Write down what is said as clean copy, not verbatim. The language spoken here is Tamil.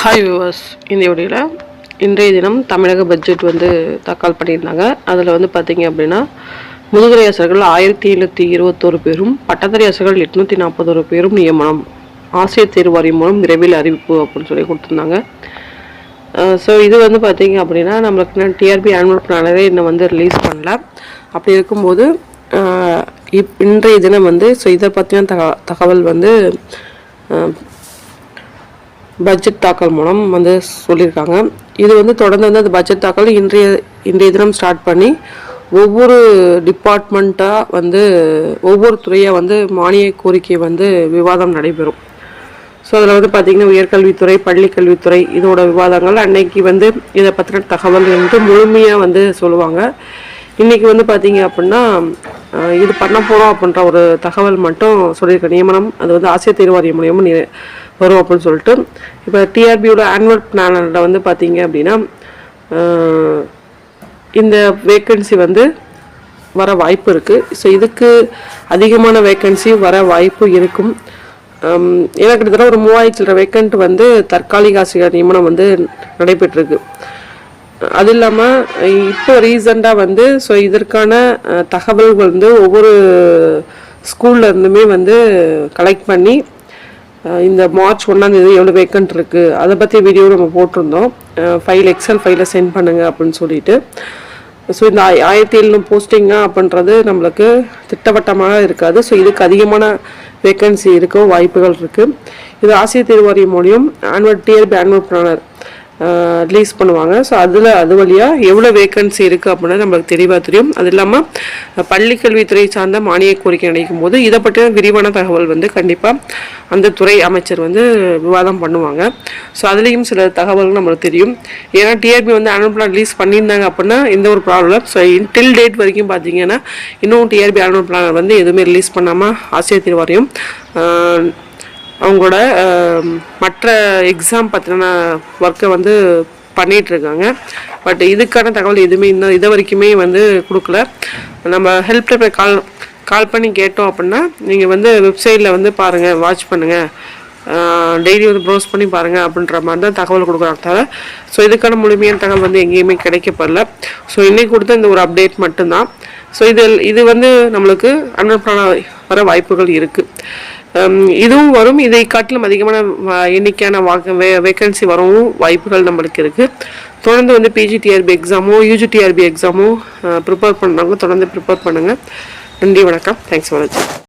ஹாய் வியூவர்ஸ், இந்த வீடியோவில் இன்றைய தினம் தமிழக பட்ஜெட் வந்து தாக்கல் பண்ணியிருந்தாங்க. அதில் வந்து பார்த்திங்க அப்படின்னா முதுகலை ஆசிரியர்கள் 1721 பேரும், பட்டதாரி ஆசிரியர்கள் 841 பேரும் நியமனம், ஆசிரியர் தேர்வு வாரியம் மூலம் விரைவில் அறிவிப்பு அப்படின்னு சொல்லி கொடுத்துருந்தாங்க. ஸோ இது வந்து பார்த்திங்க அப்படின்னா நம்மளுக்கு டிஆர்பி ஆனுவல் பிளானரே இன்னும் வந்து ரிலீஸ் பண்ணல. அப்படி இருக்கும்போது இன்றைய தினம் வந்து ஸோ இதை பற்றின தகவல் வந்து பட்ஜெட் தாக்கல் மூலம் வந்து சொல்லியிருக்காங்க. இது வந்து தொடர்ந்து வந்து அந்த பட்ஜெட் தாக்கல் இன்றைய தினம் ஸ்டார்ட் பண்ணி ஒவ்வொரு டிபார்ட்மெண்ட்டாக வந்து ஒவ்வொரு துறையாக வந்து மானிய கோரிக்கை வந்து விவாதம் நடைபெறும். ஸோ அதில் வந்து பார்த்திங்கன்னா உயர்கல்வித்துறை, பள்ளிக்கல்வித்துறை இதோட விவாதங்கள் அன்னைக்கு வந்து இதை பற்றின தகவல் வந்து முழுமையாக வந்து சொல்லுவாங்க. இன்றைக்கி வந்து பார்த்திங்க அப்படின்னா இது பண்ண போகிறோம் அப்படின்ற ஒரு தகவல் மட்டும் சொல்லியிருக்க நியமனம் அது வந்து ஆசிரியர் தேர்வு வாரியம் மூலியமாக வரும் அப்படின்னு சொல்லிட்டு. இப்போ டிஆர்பியோட ஆனுவல் பிளானில் வந்து பார்த்திங்க அப்படின்னா இந்த வேக்கன்சி வந்து வர வாய்ப்பு இருக்குது. ஸோ இதுக்கு அதிகமான வேக்கன்சி வர வாய்ப்பு இருக்கும். ஏன்னா கிட்டத்தட்ட ஒரு 3000 வேக்கண்ட் வந்து தற்காலிக ஆசிரியர் நியமனம் வந்து நடைபெற்றிருக்கு. அது இல்லாமல் இப்போ ரீசண்டாக வந்து ஸோ இதற்கான தகவல்கள் வந்து ஒவ்வொரு ஸ்கூல்ல இருந்துமே வந்து கலெக்ட் பண்ணி இந்த மார்ச் 1 எவ்வளோ வேக்கண்ட் இருக்குது அதை பற்றி வீடியோ நம்ம போட்டிருந்தோம். எக்ஸல் ஃபைலை சென்ட் பண்ணுங்க அப்படின்னு சொல்லிட்டு. ஸோ இந்த 1700 போஸ்டிங்கா அப்படின்றது நம்மளுக்கு திட்டவட்டமாக இருக்காது. ஸோ இதுக்கு அதிகமான வேக்கன்சி இருக்க வாய்ப்புகள் இருக்குது. இது ஆசிரியர் தேர்வு வாரியம் மூலியம் டிஆர்பி ஆனுவல் பிளானர் ரிலீஸ் பண்ணுவாங்க. ஸோ அது வழியாக எவ்வளோ வேக்கன்சி இருக்குது அப்படின்னா நம்மளுக்கு தெளிவாக தெரியும். அது இல்லாமல் பள்ளிக்கல்வித்துறை சார்ந்த மானிய கோரிக்கை நினைக்கும் போது இதை பற்றின விரிவான தகவல் வந்து கண்டிப்பாக அந்த துறை அமைச்சர் வந்து விவாதம் பண்ணுவாங்க. ஸோ அதுலேயும் சில தகவல்கள் நம்மளுக்கு தெரியும். ஏன்னா டிஆர்பி வந்து ஆனுவல் பிளான் ரிலீஸ் பண்ணியிருந்தாங்க அப்படின்னா எந்த ஒரு ப்ராப்ளம். ஸோ டில் டேட் வரைக்கும் பார்த்தீங்கன்னா இன்னும் டிஆர்பி ஆனுவல் பிளான் வந்து எதுவுமே ரிலீஸ் பண்ணாமல் ஆசிரியர் தேர்வு வாரியம் அவங்களோட மற்ற எக்ஸாம் பற்றின ஒர்க்கை வந்து பண்ணிகிட்ருக்காங்க. பட் இதுக்கான தகவல் எதுவுமே இன்னும் இது வரைக்குமே வந்து கொடுக்கல. நம்ம ஹெல்ப்லைன் கால் பண்ணி கேட்டோம் அப்படின்னா நீங்கள் வந்து வெப்சைட்டில் வந்து பாருங்கள், வாட்ச் பண்ணுங்கள், டெய்லி வந்து ப்ரௌஸ் பண்ணி பாருங்கள் அப்படின்ற மாதிரி தான் தகவல் கொடுக்குறாங்க தவிர ஸோ இதுக்கான முழுமையான தகவல் வந்து எங்கேயுமே கிடைக்கப்படல. ஸோ இன்றைக்கி கொடுத்த இந்த ஒரு அப்டேட் மட்டும்தான். ஸோ இது வந்து நம்மளுக்கு அன்அப்ளான வர வாய்ப்புகள் இருக்குது. இதுவும் வரும். இதை காட்டிலும் அதிகமான எண்ணிக்கையான வேக்கன்சி வரவும் வாய்ப்புகள் நம்மளுக்கு இருக்குது. தொடர்ந்து வந்து பிஜிடிஆர்பி எக்ஸாமோ யூஜிடிஆர்பி எக்ஸாமோ ப்ரிப்பேர் பண்ணுறாங்க. தொடர்ந்து ப்ரிப்பேர் பண்ணுங்கள். நன்றி, வணக்கம். தேங்க்ஸ் ஃபார் வாட்சிங்.